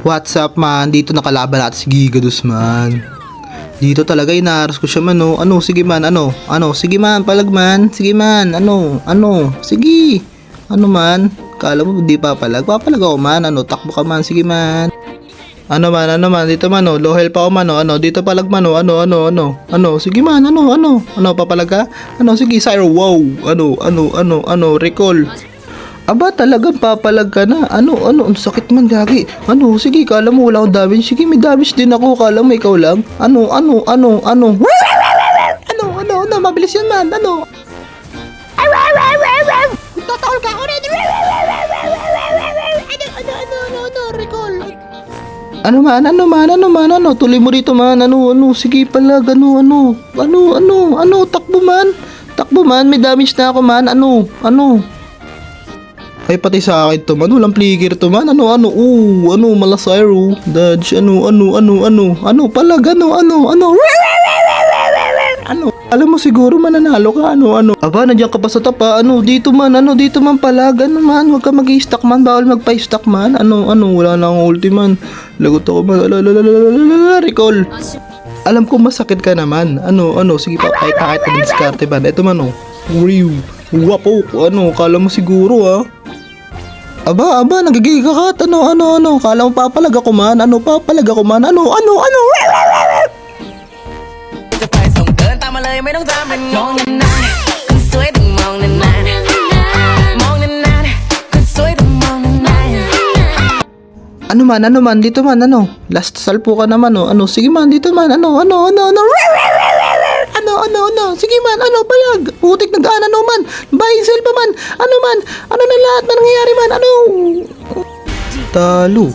What's up man? Dito nakalaban natin si Gigados man. Dito talaga inaras ko siya man oh. Ano? Sige man, ano? Sige man, palag man. Sige man, ano? Sige. Ano man? Kala mo di papalag? Papalag ako man. Takbo ka man. Sige man. Ano man? Dito man oh. Low health pa ako man oh. Dito palag man oh. Sige man, papalag ka? Sige, Syro, wow. Recall. Aba, talagang papalag ka na. Ang sakit man, gagi. Sige, kala mo wala akong damage. Sige, may damage din ako. Kala mo ikaw lang. Mabilis yan man. Tatakol ka ako rin. Recall. Ano man, tuloy mo rito man. Sige palag, takbo man, may damage na ako man. Ay, pati sa akin to man, walang flicker to man. Malasyro, dodge, palag, alam mo siguro mananalo ka, Aba, nandiyan ka pa sa tapa, dito man palag, huwag ka mag-i-stack man, bawal magpa-stack man, wala na akong ulti man, lagot ako man, recall. Alam ko masakit ka naman, sige pa, kahit na diskarte ba, ito man, wapo, kala mo siguro, Aba, nagagigakat, kala mo papalag ako man, Ano man, dito man, last salpo ka naman, sige man, dito man, sige man, palag, putik nag-aan, man, buy sell pa man, man, na lahat man nangyayari man, talo.